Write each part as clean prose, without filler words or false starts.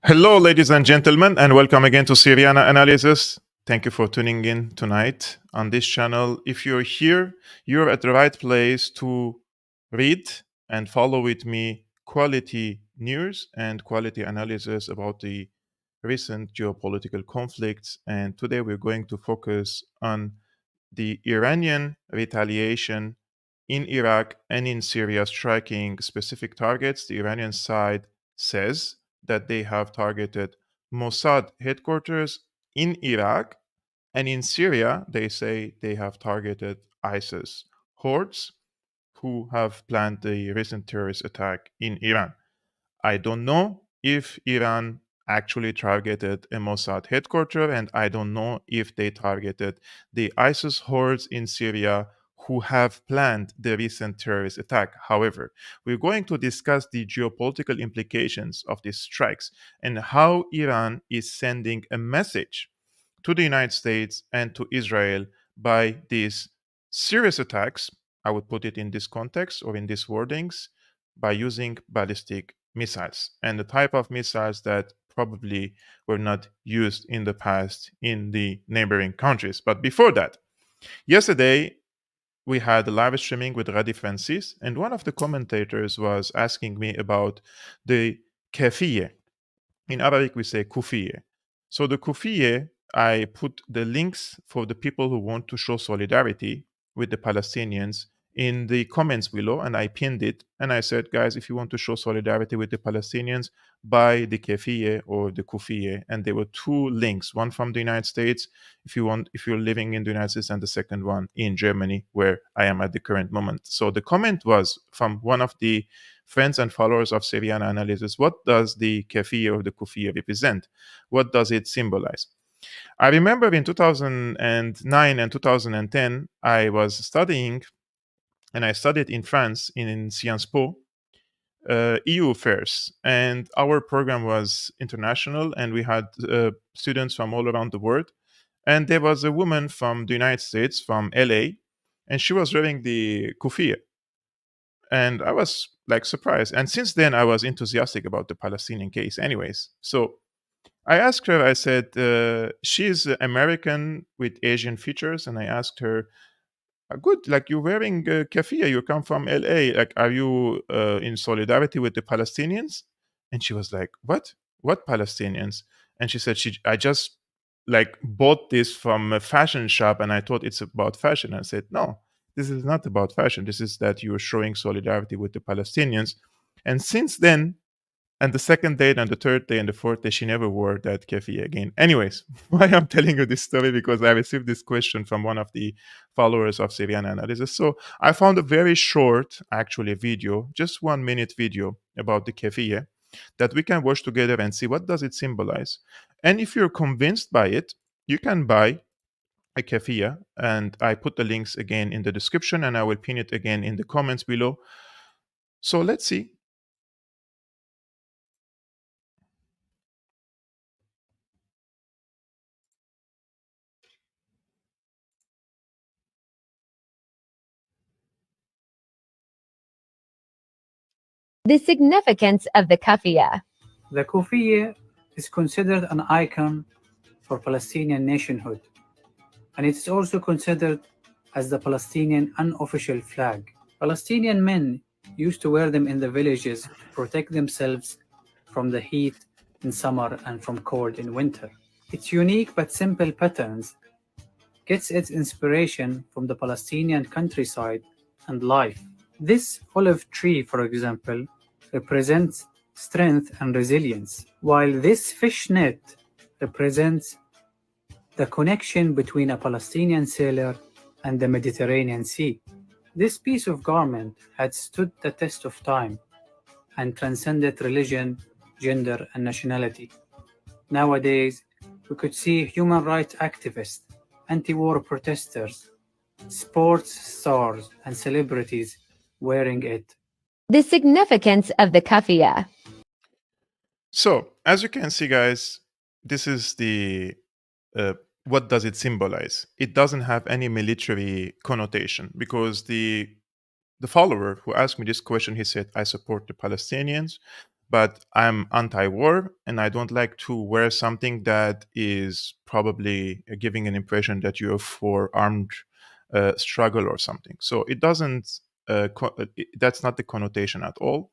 Hello, ladies and gentlemen, and welcome again to Syriana Analysis. Thank you for tuning in tonight on this channel. If you're here, you're at the right place to read and follow with me quality news and quality analysis about the recent geopolitical conflicts. And today we're going to focus on the Iranian retaliation in Iraq and in Syria, striking specific targets. The Iranian side says that they have targeted Mossad headquarters in Iraq, and in Syria, they say they have targeted ISIS hordes who have planned the recent terrorist attack in Iran. I don't know if Iran actually targeted a Mossad headquarters, and I don't know if they targeted the ISIS hordes in Syria who have planned the recent terrorist attack. However, we're going to discuss the geopolitical implications of these strikes and how Iran is sending a message to the United States and to Israel by these serious attacks. I would put it in this context or in these wordings, by using ballistic missiles and the type of missiles that probably were not used in the past in the neighboring countries. But before that, yesterday we had a live streaming with Radi Francis, and one of the commentators was asking me about the Keffiyeh. In Arabic, we say Kufiyeh. So the Kufiyeh, I put the links for the people who want to show solidarity with the Palestinians in the comments below, and I pinned it. And I said, guys, if you want to show solidarity with the Palestinians, buy the Keffiyeh or the Kufiyeh. And there were two links, one from the United States, if you're living in the United States, and the second one in Germany, where I am at the current moment. So the comment was from one of the friends and followers of Syriana Analysis. What does the Keffiyeh or the Kufiyeh represent? What does it symbolize? I remember in 2009 and 2010, I was studying, and I studied in France in Sciences Po, EU affairs, and our program was international, and we had students from all around the world. And there was a woman from the United States, from LA, and she was wearing the Kufiyeh. And I was like surprised. And since then, I was enthusiastic about the Palestinian case, anyways. So I asked her, I said, she's American with Asian features. And I asked her, good, like you're wearing keffiyeh, you come from LA. Like, are you in solidarity with the Palestinians? And she was like, what? What Palestinians? And she said, I just like bought this from a fashion shop and I thought it's about fashion. I said, no, this is not about fashion. This is that you're showing solidarity with the Palestinians. And since then, and the second day, and the third day, and the fourth day, she never wore that keffiyeh again. Anyways, why I'm telling you this story, because I received this question from one of the followers of Syriana Analysis. So I found a very short, actually, video, just 1 minute video about the keffiyeh that we can watch together and see what does it symbolize. And if you're convinced by it, you can buy a keffiyeh, and I put the links again in the description, and I will pin it again in the comments below. So let's see. The significance of the Keffiyeh. The Keffiyeh is considered an icon for Palestinian nationhood, and it is also considered as the Palestinian unofficial flag. Palestinian men used to wear them in the villages to protect themselves from the heat in summer and from cold in winter. Its unique but simple patterns gets its inspiration from the Palestinian countryside and life. This olive tree, for example, represents strength and resilience, while this fishnet represents the connection between a Palestinian sailor and the Mediterranean Sea. This piece of garment had stood the test of time and transcended religion, gender, and nationality. Nowadays, we could see human rights activists, anti-war protesters, sports stars, and celebrities wearing it. The significance of the Keffiyeh. So, as you can see, guys, this is the what does it symbolize? It doesn't have any military connotation, because the follower who asked me this question, he said, I support the Palestinians, but I'm anti-war and I don't like to wear something that is probably giving an impression that you're for armed struggle or something. So it doesn't, that's not the connotation at all.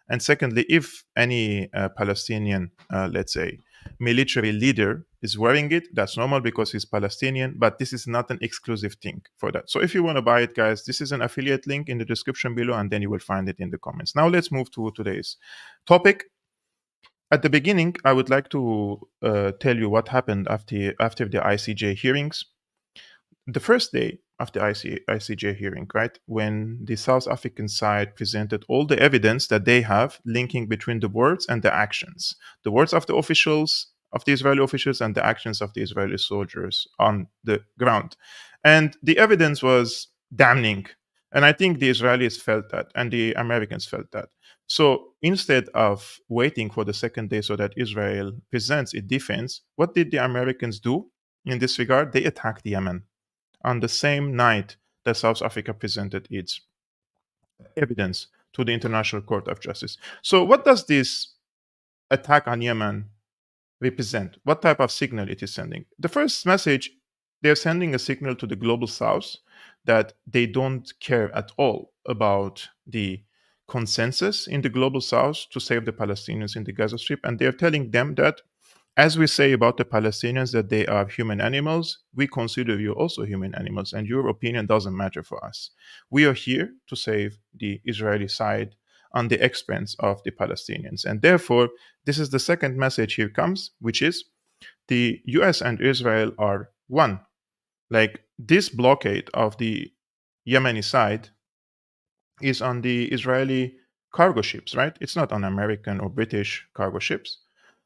And secondly, if any Palestinian, let's say, military leader is wearing it, that's normal because he's Palestinian, but this is not an exclusive thing for that. So if you want to buy it, guys, this is an affiliate link in the description below, and then you will find it in the comments. Now let's move to today's topic. At the beginning, I would like to tell you what happened after the ICJ hearings. The first day of the ICJ hearing, right, when the South African side presented all the evidence that they have linking between the words and the actions, the words of the officials, of the Israeli officials, and the actions of the Israeli soldiers on the ground. And the evidence was damning. And I think the Israelis felt that and the Americans felt that. So instead of waiting for the second day so that Israel presents its defense, what did the Americans do in this regard? They attacked Yemen on the same night that South Africa presented its evidence to the International Court of Justice. So what does this attack on Yemen represent? What type of signal it is sending? The first message, they're sending a signal to the global south that they don't care at all about the consensus in the global south to save the Palestinians in the Gaza Strip. And they're telling them that, as we say about the Palestinians that they are human animals, we consider you also human animals, and your opinion doesn't matter for us. We are here to save the Israeli side on the expense of the Palestinians. And therefore, this is the second message here comes, which is the US and Israel are one. Like, this blockade of the Yemeni side is on the Israeli cargo ships, right? It's not on American or British cargo ships.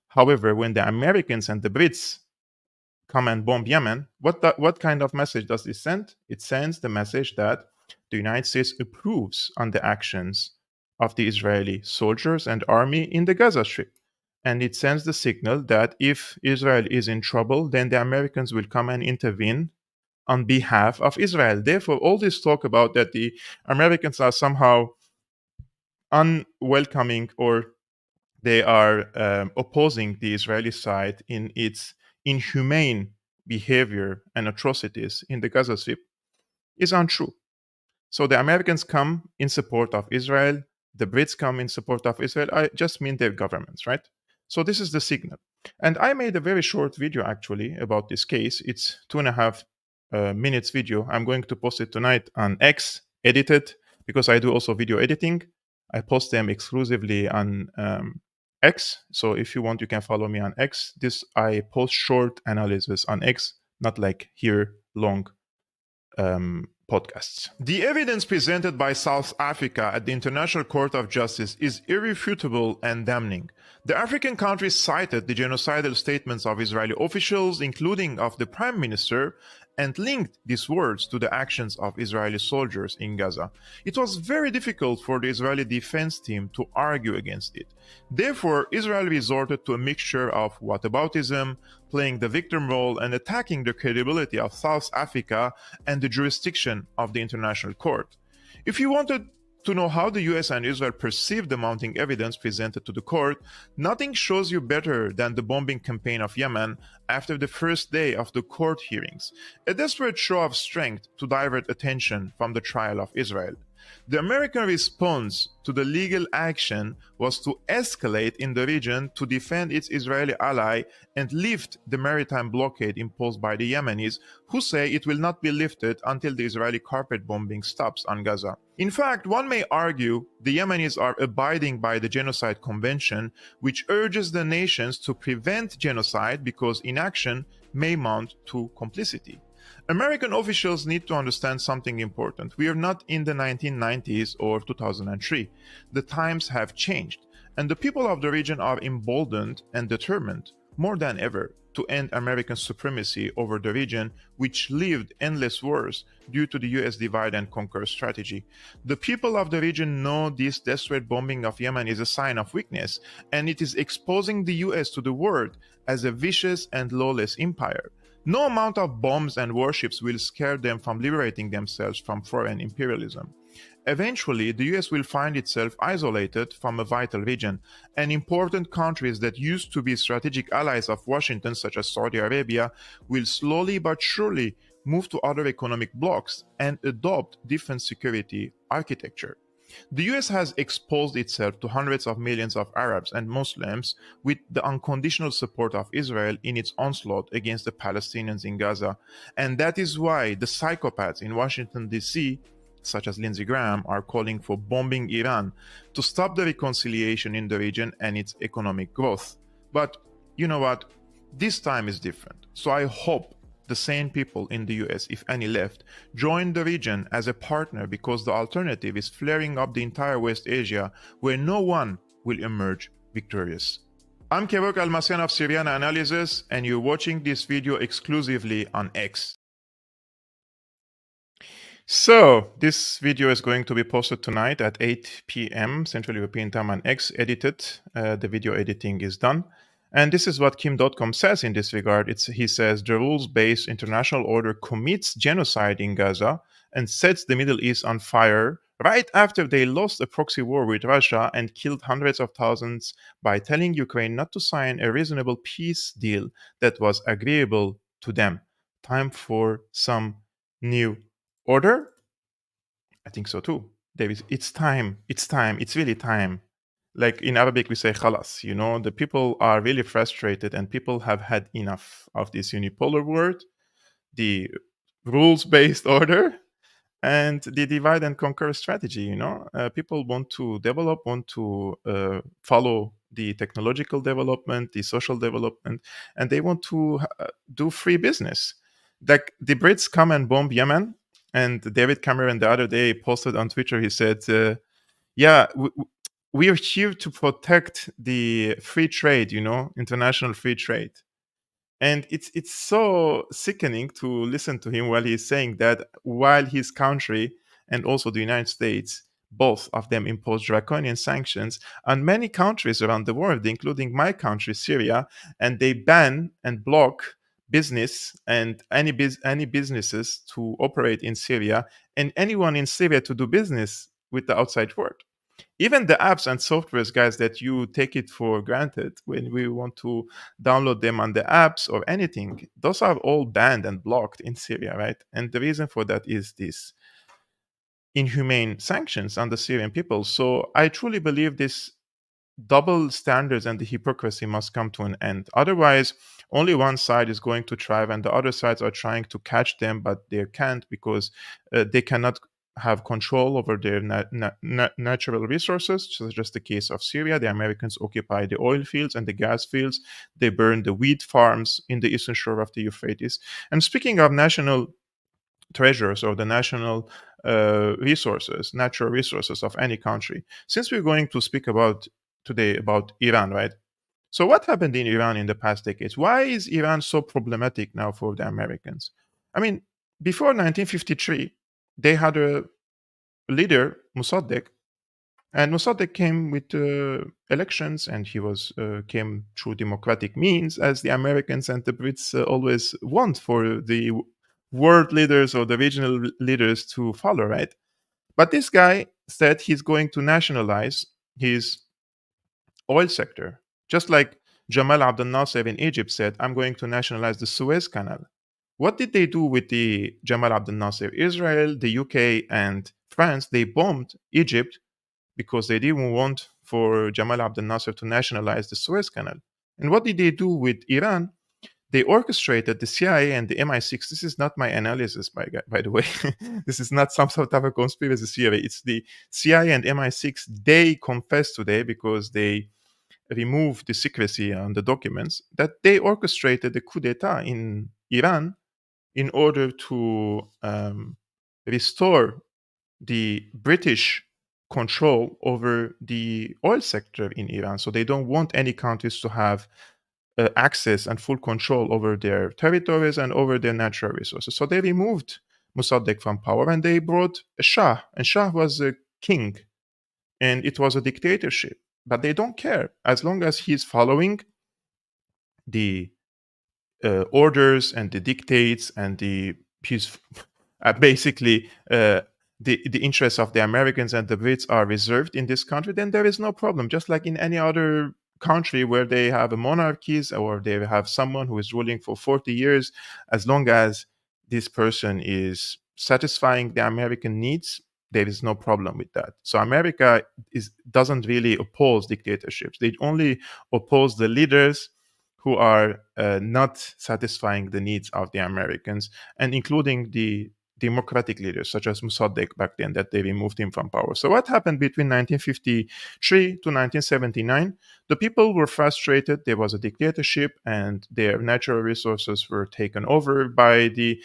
However, when the Americans and the Brits come and bomb Yemen, what kind of message does this send? It sends the message that the United States approves on the actions of the Israeli soldiers and army in the Gaza Strip. And it sends the signal that if Israel is in trouble, then the Americans will come and intervene on behalf of Israel. Therefore, all this talk about that the Americans are somehow unwelcoming or they are opposing the Israeli side in its inhumane behavior and atrocities in the Gaza Strip is untrue. So the Americans come in support of Israel, the Brits come in support of Israel. I just mean their governments, right? So this is the signal. And I made a very short video actually about this case. It's 2.5 minutes video. I'm going to post it tonight on X, edited, because I do also video editing. I post them exclusively on X. So if you want, you can follow me on X. I post short analysis on X, not like here long podcasts. The evidence presented by South Africa at the International Court of Justice is irrefutable and damning. The African country cited the genocidal statements of Israeli officials, including of the Prime Minister, and linked these words to the actions of Israeli soldiers in Gaza. It was very difficult for the Israeli defense team to argue against it. Therefore, Israel resorted to a mixture of whataboutism, playing the victim role, and attacking the credibility of South Africa and the jurisdiction of the International Court. If you wanted to know how the US and Israel perceived the mounting evidence presented to the court, nothing shows you better than the bombing campaign of Yemen after the first day of the court hearings, a desperate show of strength to divert attention from the trial of Israel. The American response to the legal action was to escalate in the region to defend its Israeli ally and lift the maritime blockade imposed by the Yemenis, who say it will not be lifted until the Israeli carpet bombing stops on Gaza. In fact, one may argue the Yemenis are abiding by the Genocide Convention, which urges the nations to prevent genocide because inaction may mount to complicity. American officials need to understand something important. We are not in the 1990s or 2003. The times have changed, and the people of the region are emboldened and determined, more than ever, to end American supremacy over the region, which lived endless wars due to the US divide and conquer strategy. The people of the region know this desperate bombing of Yemen is a sign of weakness, and it is exposing the US to the world as a vicious and lawless empire. No amount of bombs and warships will scare them from liberating themselves from foreign imperialism. Eventually, the US will find itself isolated from a vital region, and important countries that used to be strategic allies of Washington, such as Saudi Arabia, will slowly but surely move to other economic blocs and adopt different security architecture. The US has exposed itself to hundreds of millions of Arabs and Muslims with the unconditional support of Israel in its onslaught against the Palestinians in Gaza, and that is why the psychopaths in Washington, D.C., such as Lindsey Graham, are calling for bombing Iran to stop the reconciliation in the region and its economic growth. But you know what? This time is different. So I hope the sane people in the US, if any left, join the region as a partner, because the alternative is flaring up the entire West Asia where no one will emerge victorious. I'm Kevork Almassian of Syriana Analysis, and you're watching this video exclusively on X. So this video is going to be posted tonight at 8 p.m. Central European Time and X edited. The video editing is done. And this is what Kim.com says in this regard. He says the rules-based international order commits genocide in Gaza and sets the Middle East on fire right after they lost a proxy war with Russia and killed hundreds of thousands by telling Ukraine not to sign a reasonable peace deal that was agreeable to them. Time for some new order? I think so too. David, it's time. It's time. It's really time. Like in Arabic, we say khalas. You know, the people are really frustrated and people have had enough of this unipolar world, the rules based order, and the divide and conquer strategy. You know, people want to develop, want to follow the technological development, the social development, and they want to do free business. Like the Brits come and bomb Yemen, and David Cameron the other day posted on Twitter. He said, "Yeah, we are here to protect the free trade. You know, international free trade." And it's so sickening to listen to him while he's saying that, while his country and also the United States, both of them impose draconian sanctions on many countries around the world, including my country, Syria, and they ban and block business and any businesses to operate in Syria and anyone in Syria to do business with the outside world. Even the apps and softwares, guys, that you take it for granted when we want to download them on the apps or anything, those are all banned and blocked in Syria, right? And the reason for that is this inhumane sanctions on the Syrian people. So I truly believe this double standards and the hypocrisy must come to an end. Otherwise, only one side is going to thrive and the other sides are trying to catch them, but they can't because they cannot have control over their natural resources, such as the case of Syria. The Americans occupy the oil fields and the gas fields. They burn the wheat farms in the eastern shore of the Euphrates. And speaking of national treasures or the national resources, natural resources of any country, since we're going to speak about today about Iran, right? So what happened in Iran in the past decades? Why is Iran so problematic now for the Americans? I mean, before 1953, they had a leader, Mossadegh, and Mossadegh came with elections, and he came through democratic means, as the Americans and the Brits always want for the world leaders or the regional leaders to follow, right? But this guy said he's going to nationalize his oil sector, just like Jamal Abdel Nasser in Egypt said, I'm going to nationalize the Suez Canal. What did they do with the Jamal Abdel Nasser? Israel, the UK, and France, they bombed Egypt because they didn't want for Jamal Abdel Nasser to nationalize the Suez Canal. And what did they do with Iran? They orchestrated the CIA and the MI6. This is not my analysis, by the way. This is not some sort of a conspiracy theory. It's the CIA and MI6. They confessed today, because they removed the secrecy on the documents, that they orchestrated the coup d'etat in Iran in order to restore the British control over the oil sector in Iran. So they don't want any countries to have access and full control over their territories and over their natural resources. So they removed Mossadegh from power and they brought a Shah. And Shah was a king and it was a dictatorship. But they don't care as long as he's following the orders and the dictates and he's basically the interests of the Americans and the Brits are reserved in this country, then there is no problem. Just like in any other country where they have a monarchies or they have someone who is ruling for 40 years, as long as this person is satisfying the American needs, there is no problem with that. So America doesn't really oppose dictatorships. They only oppose the leaders who are not satisfying the needs of the Americans, and including the democratic leaders such as Mossadegh back then, that they removed him from power. So what happened between 1953 to 1979? The people were frustrated. There was a dictatorship and their natural resources were taken over by the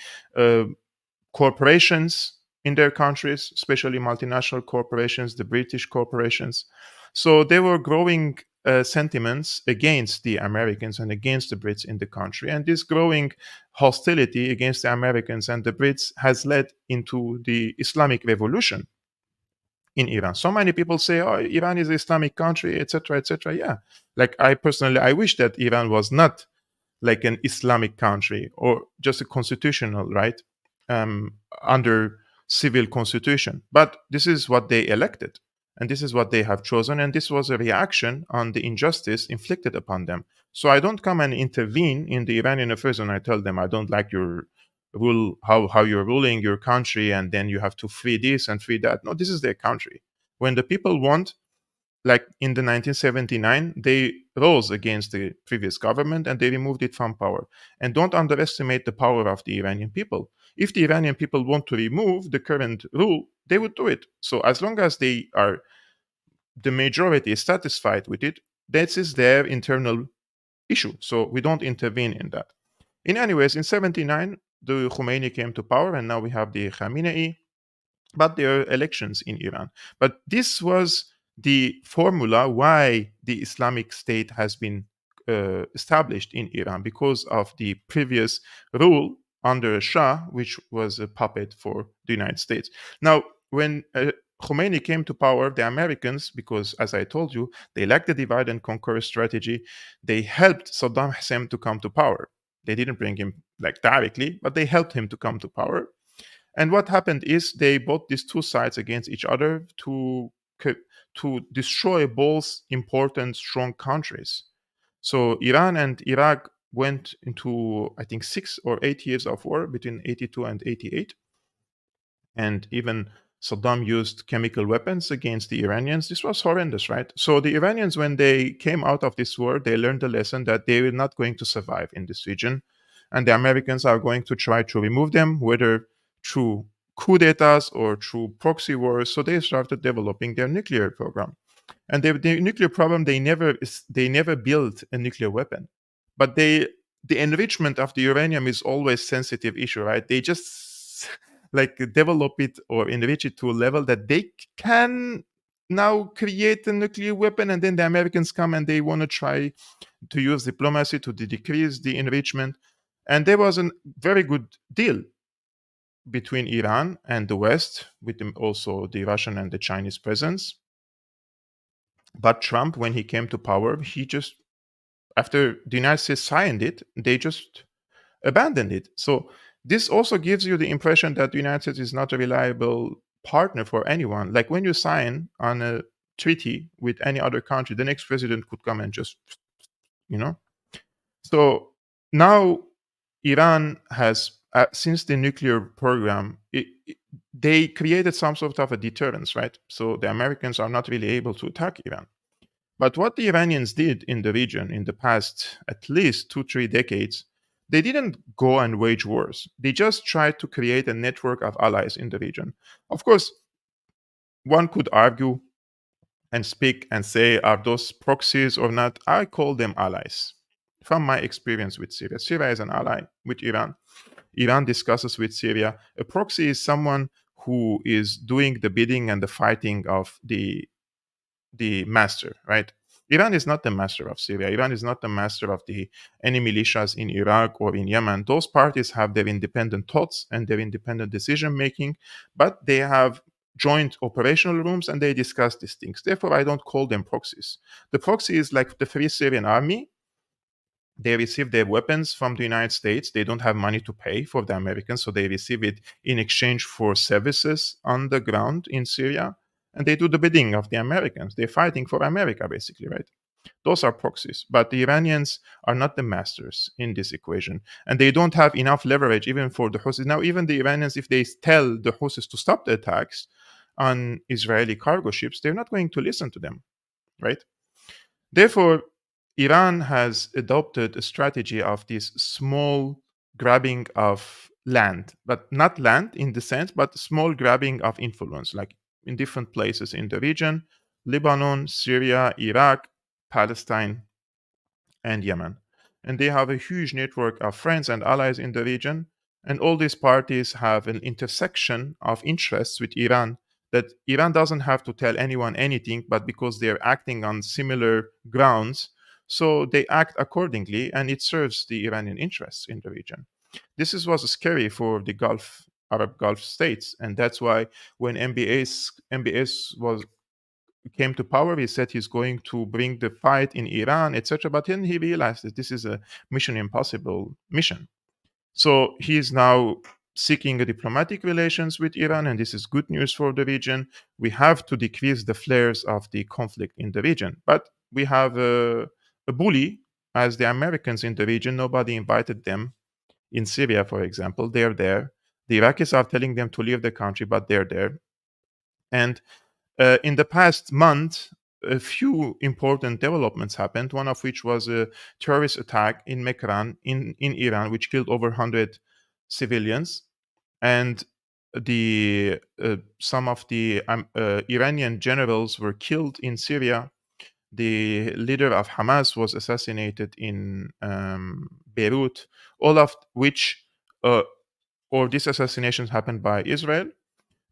corporations in their countries, especially multinational corporations, the British corporations. So they were growing sentiments against the Americans and against the Brits in the country. And this growing hostility against the Americans and the Brits has led into the Islamic Revolution in Iran. So many people say, "Oh, Iran is an Islamic country, etc., etc." Yeah, like I personally, I wish that Iran was not like an Islamic country or just a constitutional right under civil constitution. But this is what they elected, and this is what they have chosen, and this was a reaction on the injustice inflicted upon them. So I don't come and intervene in the Iranian affairs and I tell them I don't like your rule, how you're ruling your country, and then you have to free this and free that. No, this is their country. When the people want, like in the 1979, they rose against the previous government and they removed it from power. And don't underestimate the power of the Iranian people. If the Iranian people want to remove the current rule, they would do it. So as long as the majority is satisfied with it, that is their internal issue. So we don't intervene in that. In any ways, in 79, the Khomeini came to power, and now we have the Khamenei. But there are elections in Iran. But this was the formula why the Islamic State has been established in Iran, because of the previous rule under Shah, which was a puppet for the United States. Now, when Khomeini came to power, the Americans, because as I told you, they lacked the divide and conquer strategy, they helped Saddam Hussein to come to power. They didn't bring him like directly, but they helped him to come to power. And what happened is they brought these two sides against each other to destroy both important, strong countries. So Iran and Iraq went into, I think, 6 or 8 years of war between 82 and 88. And even Saddam used chemical weapons against the Iranians. This was horrendous, right? So the Iranians, when they came out of this war, they learned the lesson that they were not going to survive in this region. And the Americans are going to try to remove them, whether through coup d'etats or through proxy wars. So they started developing their nuclear program. And the nuclear problem, they never built a nuclear weapon. But the enrichment of the uranium is always sensitive issue, right? They just like develop it or enrich it to a level that they can now create a nuclear weapon, and then the Americans come and they want to try to use diplomacy to decrease the enrichment. And there was a very good deal between Iran and the West, with also the Russian and the Chinese presence. But Trump, when he came to power, he just, after the United States signed it, they just abandoned it. So this also gives you the impression that the United States is not a reliable partner for anyone. Like when you sign on a treaty with any other country, the next president could come and just, So now Iran has, since the nuclear program, they created some sort of a deterrence, right? So the Americans are not really able to attack Iran. But what the Iranians did in the region in the past at least 2-3 decades, they didn't go and wage wars. They just tried to create a network of allies in the region. Of course, one could argue and speak and say, are those proxies or not? I call them allies. From my experience with Syria, Syria is an ally with Iran. Iran discusses with Syria. A proxy is someone who is doing the bidding and the fighting of the master, right? Iran is not the master of Syria. Iran is not the master of any militias in Iraq or in Yemen. Those parties have their independent thoughts and their independent decision making, but they have joint operational rooms and they discuss these things. Therefore, I don't call them proxies. The proxy is like the Free Syrian Army. They receive their weapons from the United States. They don't have money to pay for the Americans, so they receive it in exchange for services on the ground in Syria. And they do the bidding of the Americans. They're fighting for America, basically, right? Those are proxies. But the Iranians are not the masters in this equation. And they don't have enough leverage even for the Houthis. Now, even the Iranians, if they tell the Houthis to stop the attacks on Israeli cargo ships, they're not going to listen to them, right? Therefore, Iran has adopted a strategy of this small grabbing of land, but not land in the sense, but small grabbing of influence, like in different places in the region: Lebanon, Syria, Iraq, Palestine, and Yemen. And they have a huge network of friends and allies in the region. And all these parties have an intersection of interests with Iran that Iran doesn't have to tell anyone anything, but because they're acting on similar grounds, so they act accordingly, and it serves the Iranian interests in the region. This was scary for the Arab Gulf states, and that's why when MBS came to power, he said he's going to bring the fight in Iran, etc. But then he realized that this is a mission impossible mission. So he is now seeking a diplomatic relations with Iran, and this is good news for the region. We have to decrease the flares of the conflict in the region. But we have a bully, as the Americans in the region. Nobody invited them in Syria, for example. They're there. The Iraqis are telling them to leave the country, but they're there. And in the past month, a few important developments happened, one of which was a terrorist attack in Mehran in Iran, which killed over 100 civilians. And some of the Iranian generals were killed in Syria. The leader of Hamas was assassinated in Beirut, all of which, or these assassinations happened by Israel.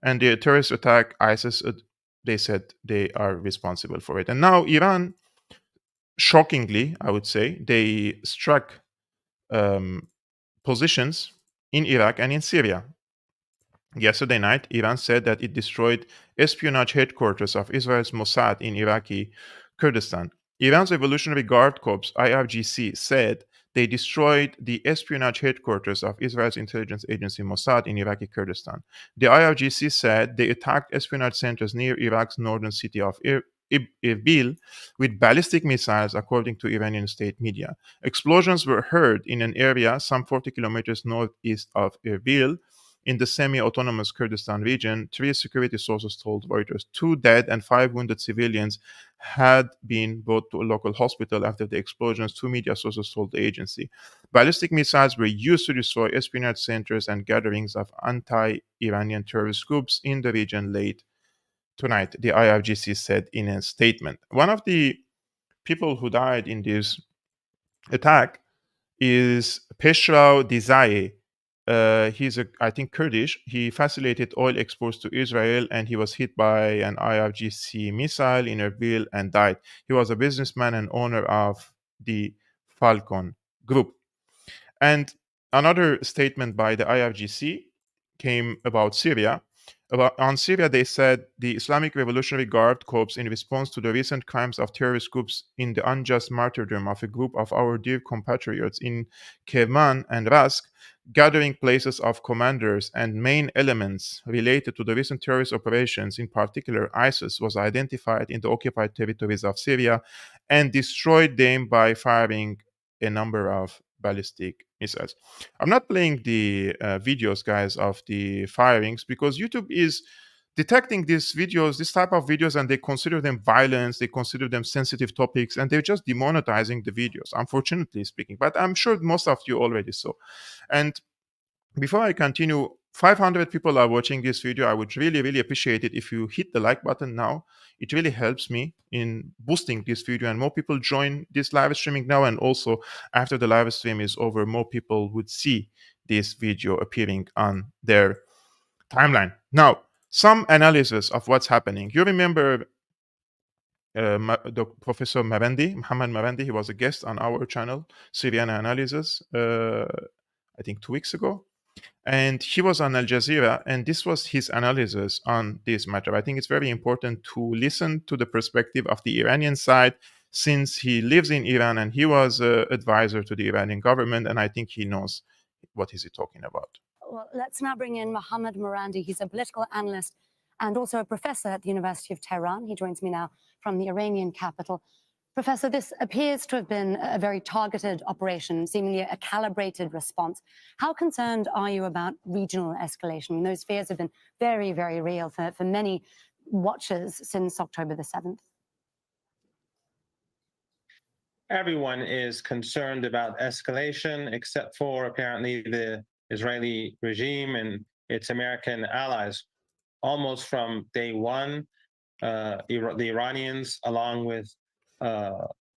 And the terrorist attack, ISIS, they said they are responsible for it. And now Iran, shockingly, I would say, they struck positions in Iraq and in Syria. Yesterday night, Iran said that it destroyed espionage headquarters of Israel's Mossad in Iraqi Kurdistan. Iran's Revolutionary Guard Corps, IRGC, said they destroyed the espionage headquarters of Israel's intelligence agency Mossad in Iraqi Kurdistan. The IRGC said they attacked espionage centers near Iraq's northern city of Erbil with ballistic missiles, according to Iranian state media. Explosions were heard in an area some 40 kilometers northeast of Erbil, in the semi-autonomous Kurdistan region. 3 security sources told Reuters 2 dead and 5 wounded civilians had been brought to a local hospital after the explosions, 2 media sources told the agency. Ballistic missiles were used to destroy espionage centers and gatherings of anti-Iranian terrorist groups in the region late tonight, the IRGC said in a statement. One of the people who died in this attack is Peshrau Dizaye. He's, I think, Kurdish. He facilitated oil exports to Israel, and he was hit by an IRGC missile in Erbil and died. He was a businessman and owner of the Falcon Group. And another statement by the IRGC came about Syria. On Syria, they said the Islamic Revolutionary Guard Corps, in response to the recent crimes of terrorist groups in the unjust martyrdom of a group of our dear compatriots in Kerman and Rask, gathering places of commanders and main elements related to the recent terrorist operations, in particular ISIS, was identified in the occupied territories of Syria and destroyed them by firing a number of ballistic missiles. I'm not playing the videos, guys, of the firings because YouTube is detecting these videos, this type of videos, and they consider them violence, they consider them sensitive topics, and they're just demonetizing the videos, unfortunately speaking. But I'm sure most of you already saw. And before I continue, 500 people are watching this video. I would really, really appreciate it if you hit the like button now. It really helps me in boosting this video, and more people join this live streaming now. And also, after the live stream is over, more people would see this video appearing on their timeline. Now, some analysis of what's happening. You remember the Professor Mohammad Marandi. He was a guest on our channel, Syriana Analysis, I think 2 weeks ago. And he was on Al Jazeera, and this was his analysis on this matter. I think it's very important to listen to the perspective of the Iranian side, since he lives in Iran and he was an advisor to the Iranian government, and I think he knows what is he talking about. Well, let's now bring in Mohammad Marandi. He's a political analyst and also a professor at the University of Tehran. He joins me now from the Iranian capital. Professor, this appears to have been a very targeted operation, seemingly a calibrated response. How concerned are you about regional escalation? I mean, those fears have been very, very real for many watchers since October the 7th. Everyone is concerned about escalation, except for apparently the Israeli regime and its American allies. Almost from day one, the Iranians, along with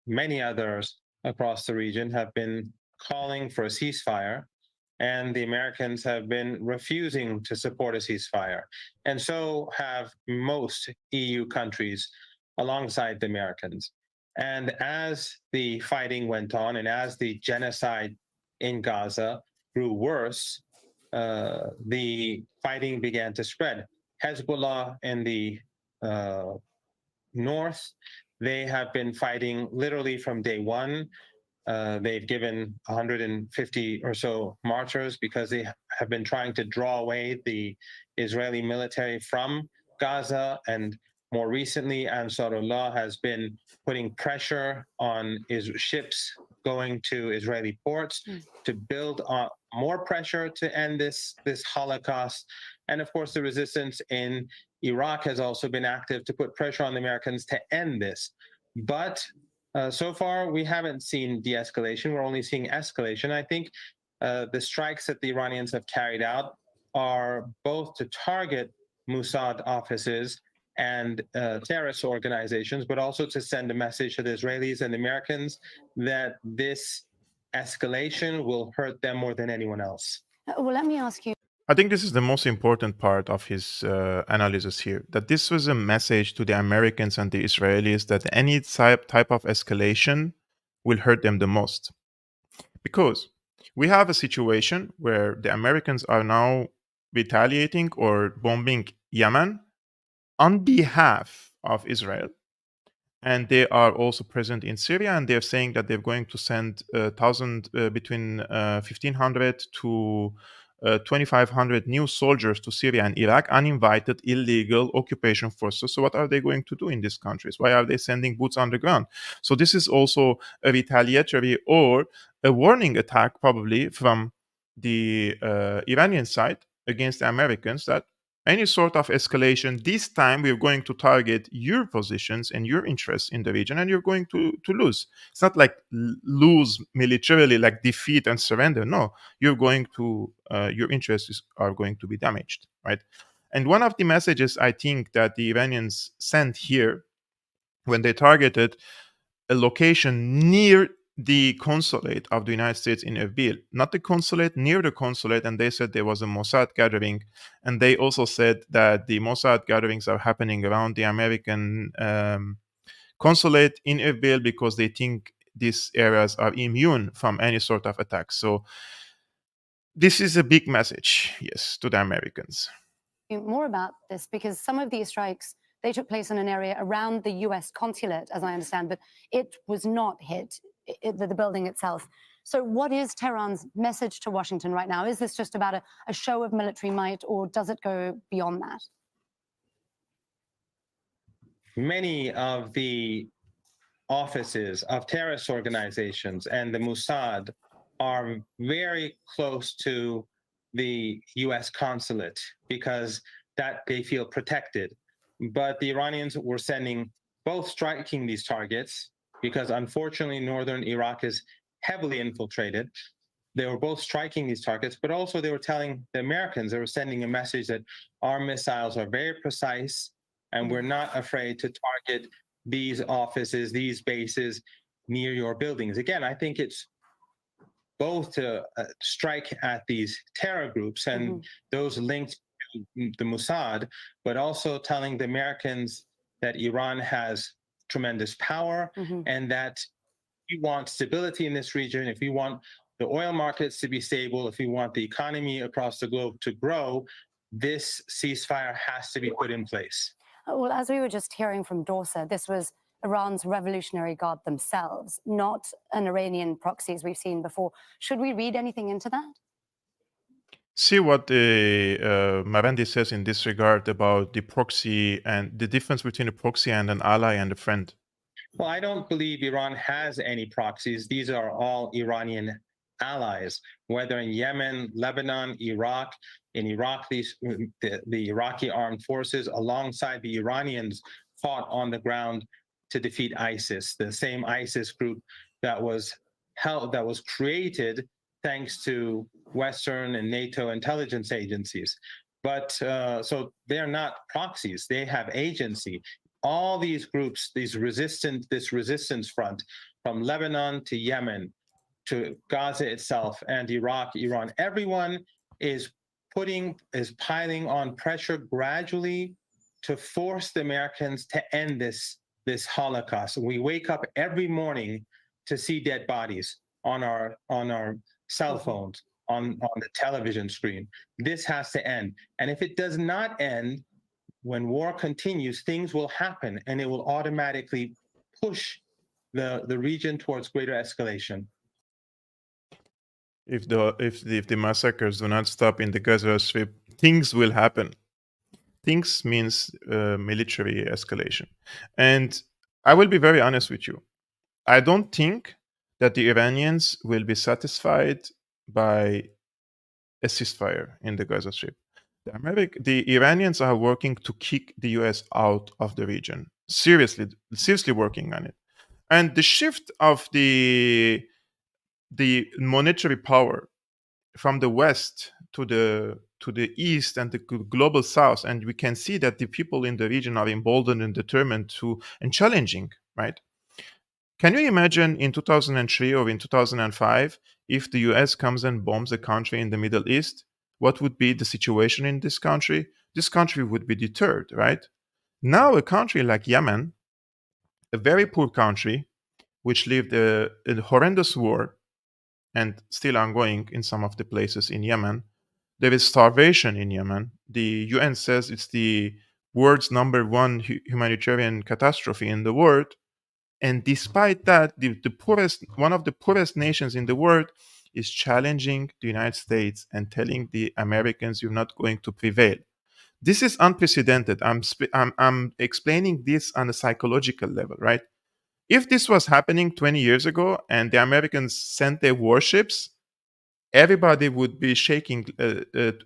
many others across the region, have been calling for a ceasefire and the Americans have been refusing to support a ceasefire. And so have most EU countries alongside the Americans. And as the fighting went on and as the genocide in Gaza grew worse, the fighting began to spread. Hezbollah in the north, they have been fighting literally from day one. They've given 150 or so martyrs because they have been trying to draw away the Israeli military from Gaza. And more recently, Ansarullah has been putting pressure on ships going to Israeli ports to build on more pressure to end this Holocaust. And of course, the resistance in Iraq has also been active to put pressure on the Americans to end this. But so far, we haven't seen de-escalation. We're only seeing escalation. I think the strikes that the Iranians have carried out are both to target Mossad offices and terrorist organizations, but also to send a message to the Israelis and the Americans that this escalation will hurt them more than anyone else. Well, let me ask you. I think this is the most important part of his analysis here, that this was a message to the Americans and the Israelis that any type of escalation will hurt them the most. Because we have a situation where the Americans are now retaliating or bombing Yemen on behalf of Israel. And they are also present in Syria, and they're saying that they're going to send between 1,500 to 2,500 new soldiers to Syria and Iraq, uninvited, illegal occupation forces. So what are they going to do in these countries? Why are they sending boots on the ground? So this is also a retaliatory or a warning attack, probably from the Iranian side against the Americans, that any sort of escalation, this time we're going to target your positions and your interests in the region, and you're going to lose. It's not like lose militarily, like defeat and surrender. No, you're going to, your interests are going to be damaged, right? And one of the messages I think that the Iranians sent here when they targeted a location near the consulate of the United States in Erbil, not the consulate, near the consulate, and they said there was a Mossad gathering, and they also said that the Mossad gatherings are happening around the American consulate in Erbil because they think these areas are immune from any sort of attack. So this is a big message, yes, to the Americans. More about this, because some of these strikes, they took place in an area around the US consulate, as I understand, but it was not hit, the building itself. So what is Tehran's message to Washington right now? Is this just about a show of military might, or does it go beyond that? Many of the offices of terrorist organizations and the Mossad are very close to the US consulate because that they feel protected. But the Iranians were striking these targets because unfortunately northern Iraq is heavily infiltrated. They were both striking these targets, but also they were telling the Americans, they were sending a message that our missiles are very precise and we're not afraid to target these offices, these bases near your buildings. Again, I think it's both to strike at these terror groups and those linked to the Mossad, but also telling the Americans that Iran has tremendous power and that if we want stability in this region, if we want the oil markets to be stable, if we want the economy across the globe to grow, this ceasefire has to be put in place. Well, as we were just hearing from Dorsa, this was Iran's Revolutionary Guard themselves, not an Iranian proxy as we've seen before. Should we read anything into that? See what Marandi says in this regard about the proxy and the difference between a proxy and an ally and a friend. Well, I don't believe Iran has any proxies. These are all Iranian allies, whether in Yemen, Lebanon, Iraq. In Iraq, the Iraqi armed forces alongside the Iranians fought on the ground to defeat ISIS, the same ISIS group that was created thanks to Western and NATO intelligence agencies. But so they're not proxies, they have agency. All these groups, this resistance front from Lebanon to Yemen, to Gaza itself and Iraq, Iran. Everyone is piling on pressure gradually to force the Americans to end this Holocaust. We wake up every morning to see dead bodies on our cell phones, on the television screen. This has to end. And if it does not end, when war continues, things will happen, and it will automatically push the region towards greater escalation. If the massacres do not stop in the Gaza Strip, things will happen. Things means military escalation. And I will be very honest with you. I don't think that the Iranians will be satisfied by a ceasefire in the Gaza Strip. The Iranians are working to kick the US out of the region. Seriously working on it. And the shift of the monetary power from the west to the east and the global south, and we can see that the people in the region are emboldened and determined and challenging, right? Can you imagine in 2003 or in 2005 if the US comes and bombs a country in the Middle East? What would be the situation in this country? This country would be deterred, right? Now a country like Yemen, a very poor country which lived a horrendous war and still ongoing in some of the places in Yemen. There is starvation in Yemen. The UN says it's the world's number one humanitarian catastrophe in the world. And despite that, one of the poorest nations in the world is challenging the United States and telling the Americans, you're not going to prevail. This is unprecedented. I'm explaining this on a psychological level, right? If this was happening 20 years ago and the Americans sent their warships, everybody would be shaking,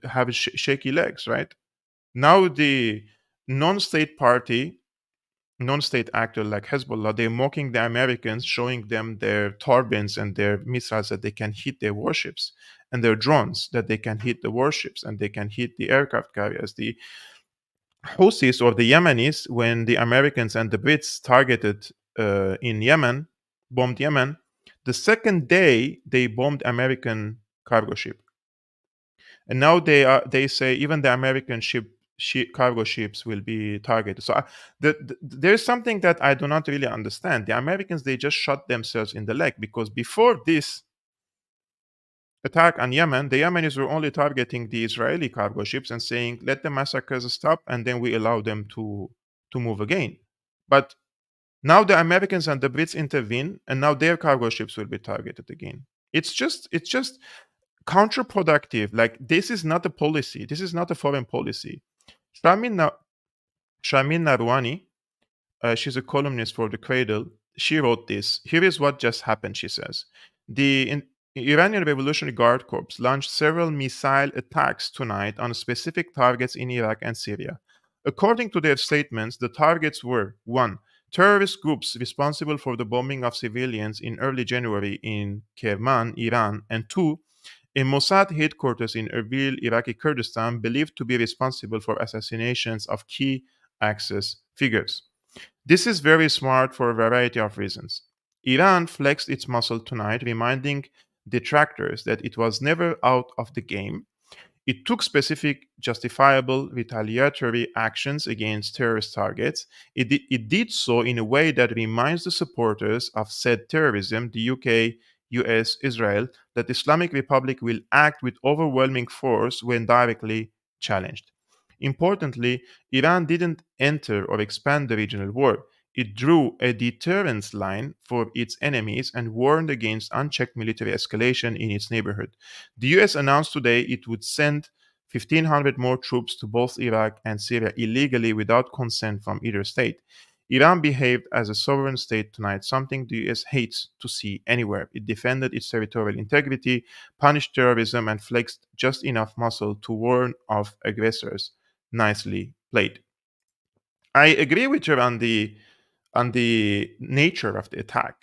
have shaky legs, right? Now the non-state party, non-state actor like Hezbollah, they're mocking the Americans, showing them their turbines and their missiles that they can hit their warships, and their drones that they can hit the warships and they can hit the aircraft carriers. The Houthis or the Yemenis, when the Americans and the Brits targeted in Yemen, bombed Yemen, the second day they bombed American cargo ship. And now they say even the American cargo ships will be targeted. So there's something that I do not really understand. The Americans, they just shot themselves in the leg, because before this attack on Yemen, the Yemenis were only targeting the Israeli cargo ships and saying, let the massacres stop, and then we allow them to move again. But now the Americans and the Brits intervene, and now their cargo ships will be targeted again. It's just counterproductive. Like, this is not a policy. This is not a foreign policy. Sharmin Narwani, she's a columnist for The Cradle. She wrote this. Here is what just happened, she says. The Iranian Revolutionary Guard Corps launched several missile attacks tonight on specific targets in Iraq and Syria. According to their statements, the targets were 1. Terrorist groups responsible for the bombing of civilians in early January in Kerman, Iran, and 2. A Mossad headquarters in Erbil, Iraqi Kurdistan, believed to be responsible for assassinations of key Axis figures. This is very smart for a variety of reasons. Iran flexed its muscle tonight, reminding detractors that it was never out of the game. It took specific, justifiable, retaliatory actions against terrorist targets. It did so in a way that reminds the supporters of said terrorism, the UK, US, Israel, that the Islamic Republic will act with overwhelming force when directly challenged. Importantly, Iran didn't enter or expand the regional war. It drew a deterrence line for its enemies and warned against unchecked military escalation in its neighborhood. The US announced today it would send 1,500 more troops to both Iraq and Syria illegally without consent from either state. Iran behaved as a sovereign state tonight, something the US hates to see anywhere. It defended its territorial integrity, punished terrorism, and flexed just enough muscle to warn off aggressors. Nicely played. I agree with you on the nature of the attack,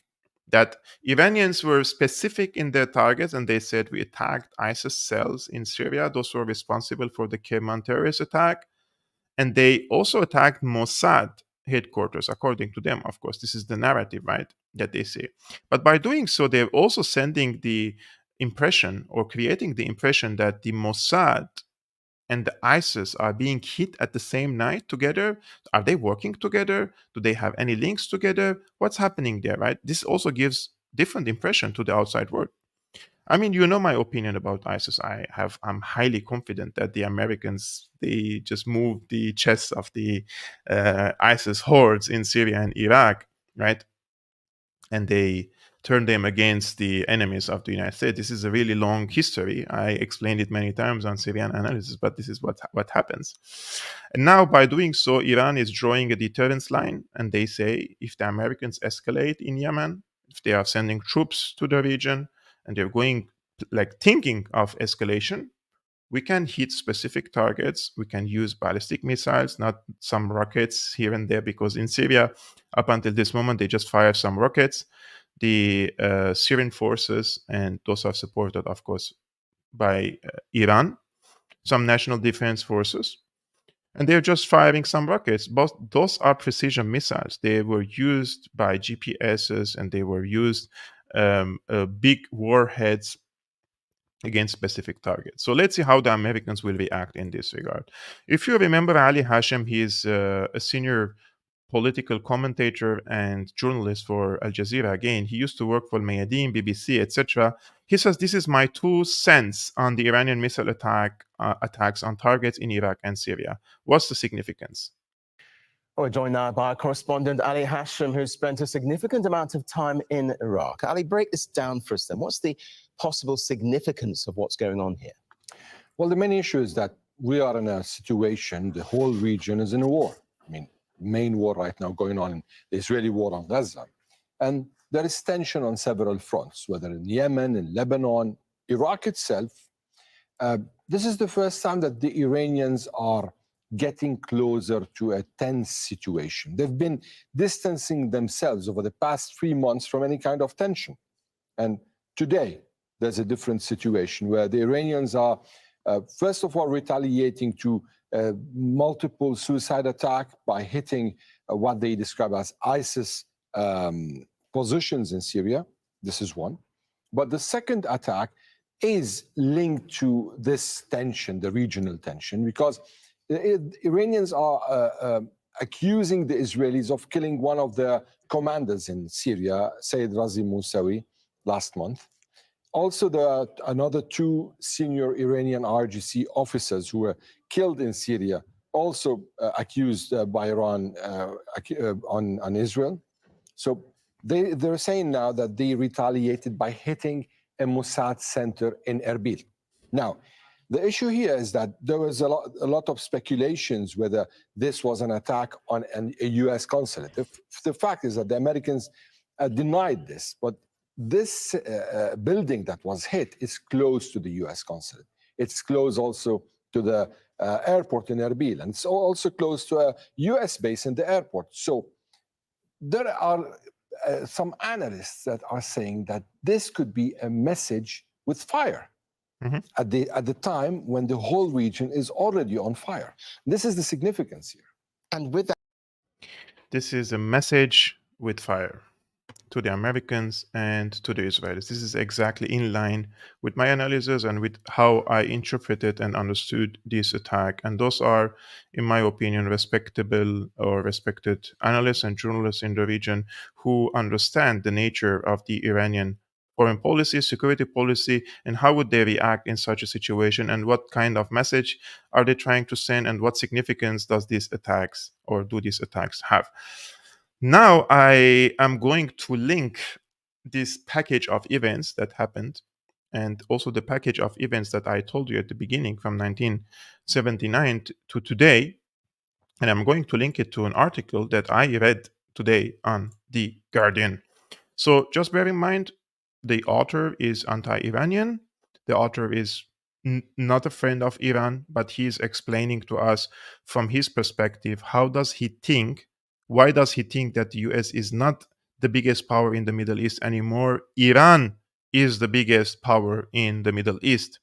that Iranians were specific in their targets, and they said we attacked ISIS cells in Syria. Those were responsible for the Kerman terrorist attack. And they also attacked Mossad headquarters, according to them. Of course, this is the narrative, right? that they say. But by doing so, they're also sending the impression or creating the impression that the Mossad and the ISIS are being hit at the same night together. Are they working together? Do they have any links together? What's happening there, right? This also gives different impression to the outside world. I mean, you know my opinion about ISIS. I'm highly confident that the Americans, they just moved the chests of the ISIS hordes in Syria and Iraq, right? And they turned them against the enemies of the United States. This is a really long history. I explained it many times on Syriana Analysis, but this is what happens. And now, by doing so, Iran is drawing a deterrence line, and they say if the Americans escalate in Yemen, if they are sending troops to the region, and they're going like thinking of escalation, we can hit specific targets. We can use ballistic missiles, not some rockets here and there, because in Syria, up until this moment, they just fire some rockets. The Syrian forces, and those are supported, of course, by Iran, some national defense forces, and they're just firing some rockets. But those are precision missiles. They were used by GPSs, and they were used big warheads against specific targets. So let's see how the Americans will react in this regard. If you remember Ali Hashem, he is a senior political commentator and journalist for Al Jazeera. Again, he used to work for Mayadeen, BBC, etc. He says, this is my 2 cents on the Iranian missile attacks on targets in Iraq and Syria. What's the significance? We're joined now by our correspondent Ali Hashem, who spent a significant amount of time in Iraq. Ali, break this down for us then. What's the possible significance of what's going on here? Well, the main issue is that we are in a situation, the whole region is in a war. I mean, main war right now going on in the Israeli war on Gaza. And there is tension on several fronts, whether in Yemen, in Lebanon, Iraq itself. This is the first time that the Iranians are getting closer to a tense situation. They've been distancing themselves over the past 3 months from any kind of tension. And today, there's a different situation where the Iranians are, first of all, retaliating to multiple suicide attacks by hitting what they describe as ISIS positions in Syria. This is one. But the second attack is linked to this tension, the regional tension, because the Iranians are accusing the Israelis of killing one of their commanders in Syria, Sayyid Razi Mousawi, last month. Also, there are another 2 senior Iranian RGC officers who were killed in Syria, also accused by Iran on Israel. So they're saying now that they retaliated by hitting a Mossad center in Erbil. Now, the issue here is that there was a lot of speculations whether this was an attack on a U.S. consulate. The fact is that the Americans denied this, but this building that was hit is close to the U.S. consulate. It's close also to the airport in Erbil, and it's also close to a U.S. base in the airport. So there are some analysts that are saying that this could be a message with fire. At the time when the whole region is already on fire. This is the significance here. And with that, this is a message with fire to the Americans and to the Israelis. This is exactly in line with my analysis and with how I interpreted and understood this attack. And those are, in my opinion, respectable or respected analysts and journalists in the region who understand the nature of the Iranian foreign policy, security policy, and how would they react in such a situation, and what kind of message are they trying to send, and what significance does these attacks or do these attacks have. Now I am going to link this package of events that happened, and also the package of events that I told you at the beginning from 1979 to today, and I'm going to link it to an article that I read today on The Guardian. So just bear in mind, the author is anti-Iranian. The author is not a friend of Iran, but he is explaining to us from his perspective, how does he think, why does he think that the US is not the biggest power in the Middle East anymore? Iran is the biggest power in the Middle East.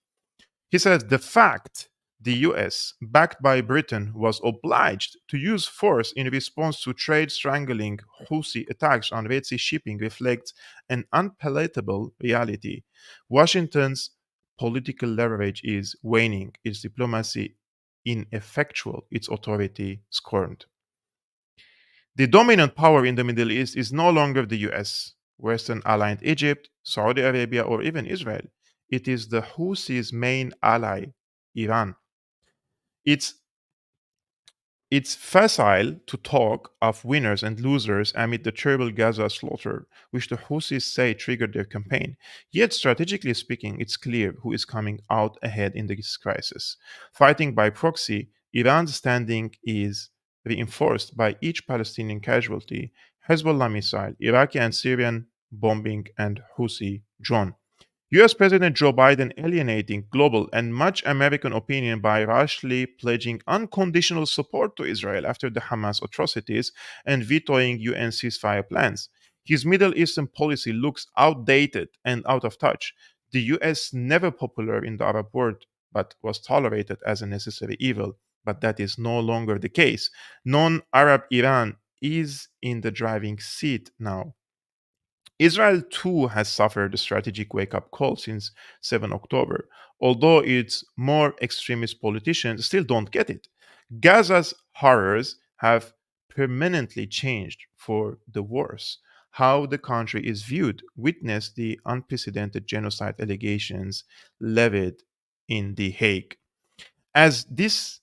He says the fact the US, backed by Britain, was obliged to use force in response to trade strangling Houthi attacks on Red Sea shipping reflects an unpalatable reality. Washington's political leverage is waning, its diplomacy ineffectual, its authority scorned. The dominant power in the Middle East is no longer the US, Western aligned Egypt, Saudi Arabia, or even Israel. It is the Houthis' main ally, Iran. It's facile to talk of winners and losers amid the terrible Gaza slaughter, which the Houthis say triggered their campaign. Yet, strategically speaking, it's clear who is coming out ahead in this crisis. Fighting by proxy, Iran's standing is reinforced by each Palestinian casualty, Hezbollah missile, Iraqi and Syrian bombing, and Houthi drone. US President Joe Biden alienating global and much American opinion by rashly pledging unconditional support to Israel after the Hamas atrocities and vetoing UN ceasefire plans. His Middle Eastern policy looks outdated and out of touch. The US never popular in the Arab world, but was tolerated as a necessary evil. But that is no longer the case. Non-Arab Iran is in the driving seat now. Israel too has suffered a strategic wake-up call since 7 October, although its more extremist politicians still don't get it. Gaza's horrors have permanently changed for the worse. How the country is viewed, witness the unprecedented genocide allegations levied in The Hague. As this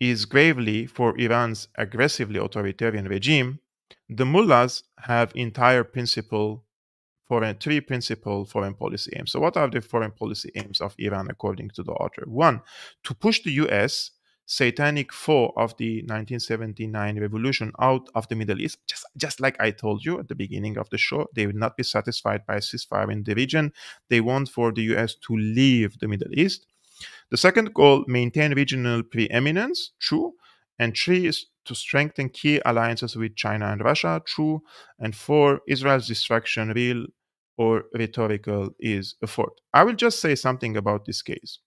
is gravely for Iran's aggressively authoritarian regime, the mullahs have three principal foreign policy aims. So, what are the foreign policy aims of Iran according to the author? One, to push the US, satanic foe of the 1979 revolution, out of the Middle East. Just like I told you at the beginning of the show, they will not be satisfied by a ceasefire in the region. They want for the US to leave the Middle East. The second goal, maintain regional preeminence, true. And three is to strengthen key alliances with China and Russia, true. And four, Israel's destruction, real or rhetorical, is a fourth. I will just say something about this case.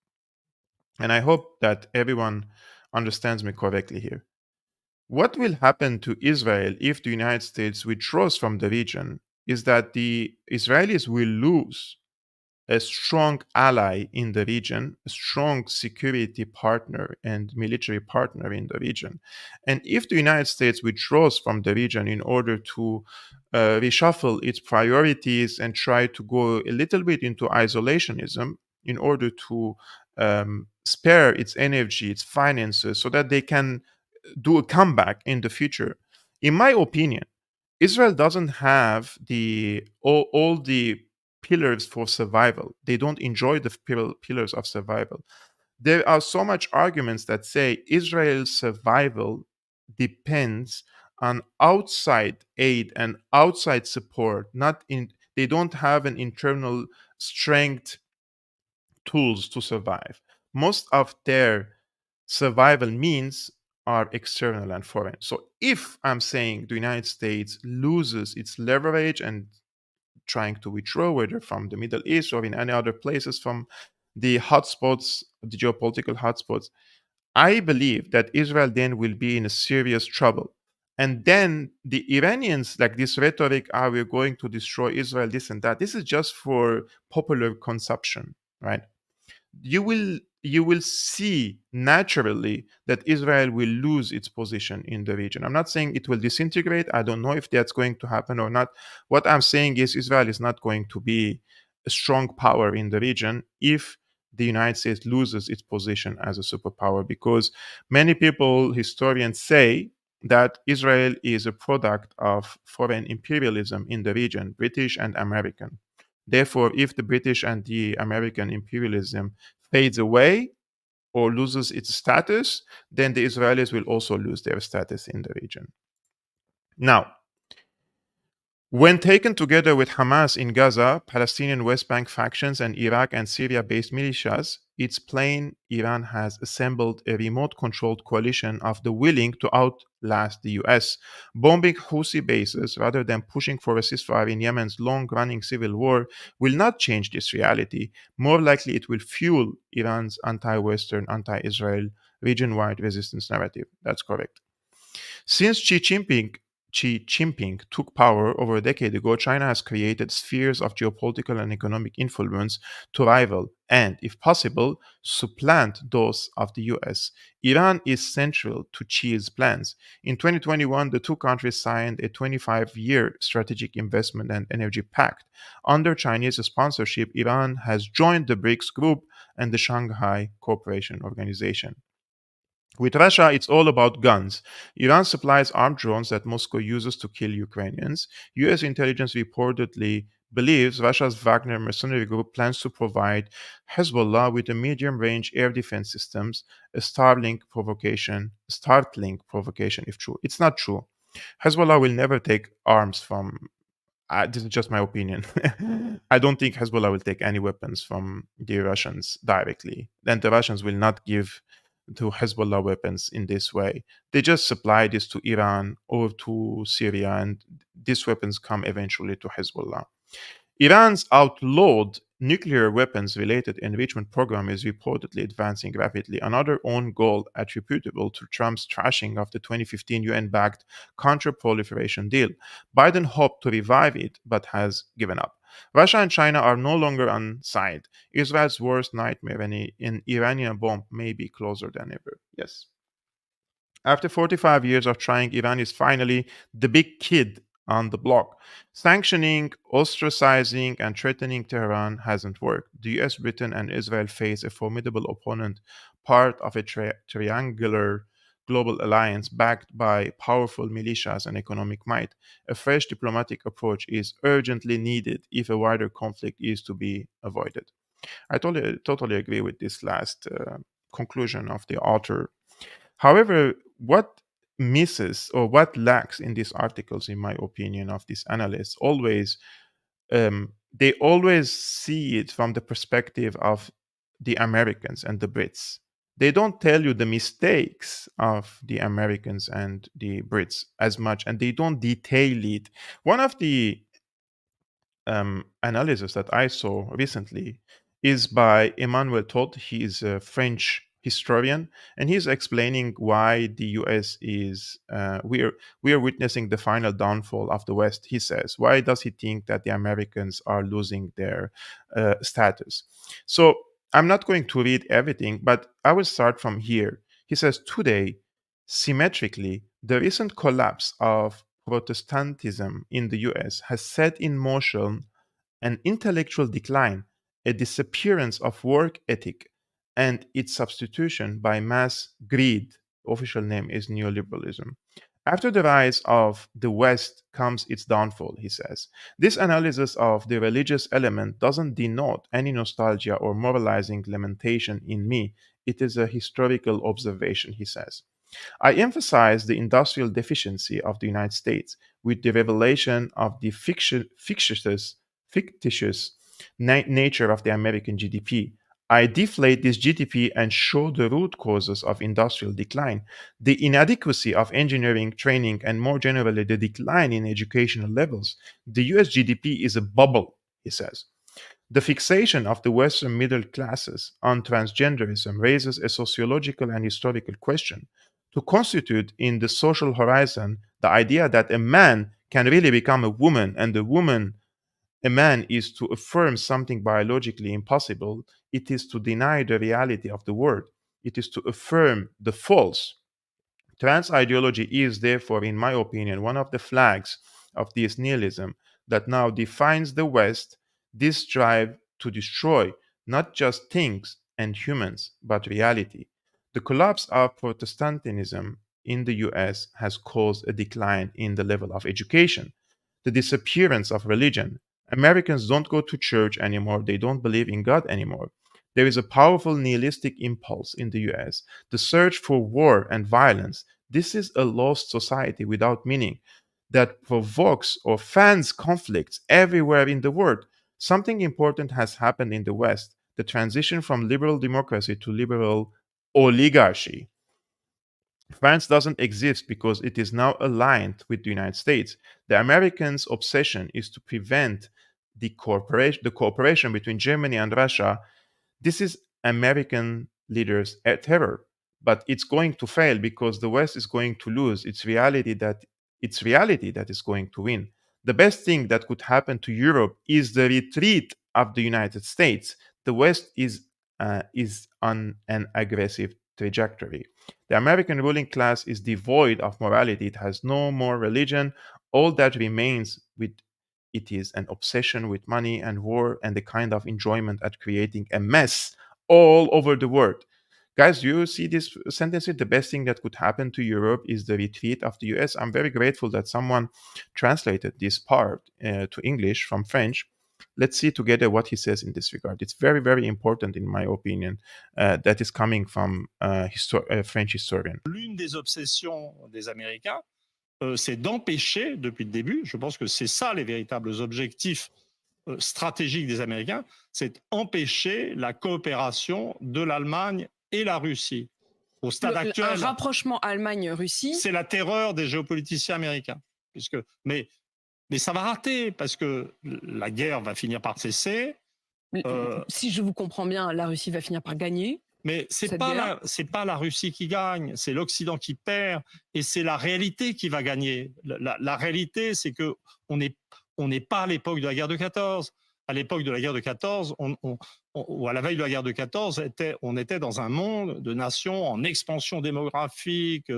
And I hope that everyone understands me correctly here. What will happen to Israel if the United States withdraws from the region is that the Israelis will lose a strong ally in the region, a strong security partner and military partner in the region. And if the United States withdraws from the region in order to reshuffle its priorities and try to go a little bit into isolationism in order to spare its energy, its finances, so that they can do a comeback in the future, in my opinion, Israel doesn't have all the pillars for survival. They don't enjoy the pillars of survival. There are so much arguments that say Israel's survival depends on outside aid and outside support. They don't have an internal strength tools to survive. Most of their survival means are external and foreign. So if I'm saying the United States loses its leverage and trying to withdraw, whether from the Middle East or in any other places from the hotspots, the geopolitical hotspots, I believe that Israel then will be in a serious trouble. And then the Iranians, like this rhetoric, we're going to destroy Israel, this and that. This is just for popular consumption, right? You will see naturally that Israel will lose its position in the region. I'm not saying it will disintegrate. I don't know if that's going to happen or not. What I'm saying is Israel is not going to be a strong power in the region if the United States loses its position as a superpower, because many people, historians, say that Israel is a product of foreign imperialism in the region, British and American. Therefore, if the British and the American imperialism fades away or loses its status, then the Israelis will also lose their status in the region. Now, When taken together with Hamas in Gaza, Palestinian West Bank factions, and Iraq and Syria based militias, it's plain Iran has assembled a remote controlled coalition of the willing to outlast the US. Bombing Houthi bases rather than pushing for a ceasefire in Yemen's long running civil war will not change this reality. More likely, it will fuel Iran's anti Western, anti Israel, region wide resistance narrative. That's correct. Since Xi Jinping took power over a decade ago, China has created spheres of geopolitical and economic influence to rival and, if possible, supplant those of the US. Iran is central to Xi's plans. In 2021, the two countries signed a 25-year strategic investment and energy pact. Under Chinese sponsorship, Iran has joined the BRICS group and the Shanghai Cooperation Organization. With Russia, it's all about guns. Iran supplies armed drones that Moscow uses to kill Ukrainians. US intelligence reportedly believes Russia's Wagner mercenary group plans to provide Hezbollah with a medium-range air defense systems, a startling provocation if true. It's not true. Hezbollah will never take arms from this is just my opinion. I don't think Hezbollah will take any weapons from the Russians directly. Then the Russians will not give to Hezbollah weapons in this way. They just supply this to Iran or to Syria, and these weapons come eventually to Hezbollah. Iran's outlawed nuclear weapons related enrichment program is reportedly advancing rapidly, another own goal attributable to Trump's trashing of the 2015 UN backed counter-proliferation deal. Biden hoped to revive it but has given up. Russia and China are no longer on side. Israel's worst nightmare, an Iranian bomb, may be closer than ever. Yes. After 45 years of trying, Iran is finally the big kid on the block. Sanctioning, ostracizing, and threatening Tehran hasn't worked. The US, Britain, and Israel face a formidable opponent, part of a triangular global alliance backed by powerful militias and economic might. A fresh diplomatic approach is urgently needed if a wider conflict is to be avoided. I totally agree with this last conclusion of the author. However, what misses or what lacks in these articles, in my opinion, of these analysts, they always see it from the perspective of the Americans and the Brits. They don't tell you the mistakes of the Americans and the Brits as much, and they don't detail it. One of the analysis that I saw recently is by Emmanuel Todd. He is a French historian, and he's explaining why the U.S. is we are witnessing the final downfall of the West. He says, why does he think that the Americans are losing their status? So I'm not going to read everything, but I will start from here. He says, today, symmetrically, the recent collapse of Protestantism in the US has set in motion an intellectual decline, a disappearance of work ethic, and its substitution by mass greed. Official name is neoliberalism. After the rise of the West comes its downfall, he says. This analysis of the religious element doesn't denote any nostalgia or moralizing lamentation in me. It is a historical observation, he says. I emphasize the industrial deficiency of the United States with the revelation of the fictitious nature of the American GDP. I deflate this GDP and show the root causes of industrial decline, the inadequacy of engineering training, and more generally, the decline in educational levels. The US GDP is a bubble, he says. The fixation of the Western middle classes on transgenderism raises a sociological and historical question. To constitute in the social horizon the idea that a man can really become a woman and a man is to affirm something biologically impossible, it is to deny the reality of the world. It is to affirm the false. Trans ideology is, therefore, in my opinion, one of the flags of this nihilism that now defines the West, this drive to destroy not just things and humans, but reality. The collapse of Protestantism in the US has caused a decline in the level of education, the disappearance of religion. Americans don't go to church anymore, they don't believe in God anymore. There is a powerful nihilistic impulse in the US, the search for war and violence. This is a lost society without meaning. that provokes or fans conflicts everywhere in the world. Something important has happened in the West, the transition from liberal democracy to liberal oligarchy. France doesn't exist because it is now aligned with the United States. The Americans' obsession is to prevent the cooperation between Germany and Russia. This is American leaders' terror, but it's going to fail because the West is going to lose. It's reality that is going to win. The best thing that could happen to Europe is the retreat of the United States. The West is on an aggressive trajectory. The American ruling class is devoid of morality. It has no more religion. All that remains with it is an obsession with money and war and the kind of enjoyment at creating a mess all over the world. Guys, do you see this sentence here? The best thing that could happen to Europe is the retreat of the US. I'm very grateful that someone translated this part to English from French. Let's see together what he says in this regard. It's very, very important, in my opinion, that is coming from a French historian. L'une des obsessions des Américains, c'est d'empêcher, depuis le début, je pense que c'est ça les véritables objectifs stratégiques des Américains, c'est empêcher la coopération de l'Allemagne et la Russie. Au stade actuel, un rapprochement Allemagne-Russie, c'est la terreur des géopoliticiens américains. Mais ça va rater parce que la guerre va finir par cesser. Si je vous comprends bien, la Russie va finir par gagner. Mais c'est pas la Russie qui gagne, c'est l'Occident qui perd, et c'est la réalité qui va gagner. La réalité, c'est que on n'est pas à l'époque de la guerre de 14. À l'époque de la guerre de 14, ou à la veille de la guerre de 14, on était dans un monde de nations en expansion démographique.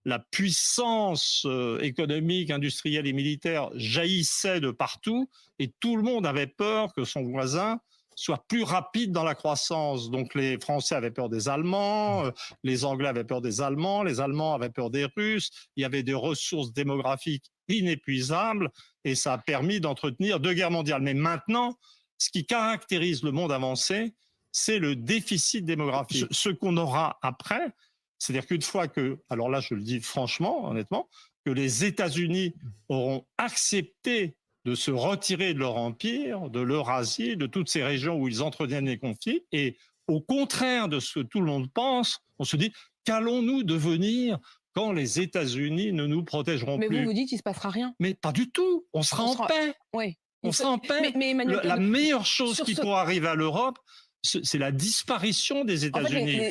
La puissance économique, industrielle et militaire jaillissait de partout, et tout le monde avait peur que son voisin soit plus rapide dans la croissance. Donc les Français avaient peur des Allemands, les Anglais avaient peur des Allemands, les Allemands avaient peur des Russes. Il y avait des ressources démographiques inépuisables, et ça a permis d'entretenir 2 guerres mondiales. Mais maintenant, ce qui caractérise le monde avancé, c'est le déficit démographique. Ce qu'on aura après, c'est-à-dire qu'une fois que, alors là je le dis franchement, honnêtement, que les États-Unis auront accepté de se retirer de leur empire, de l'Eurasie, de toutes ces régions où ils entretiennent les conflits, et au contraire de ce que tout le monde pense, on se dit, qu'allons-nous devenir quand les États-Unis ne nous protégeront plus? Mais vous dites qu'il ne se passera rien. Mais pas du tout, on sera en paix. Oui. On sera en paix. Mais Emmanuel, la meilleure chose qui pourra arriver à l'Europe, c'est la disparition des États-Unis.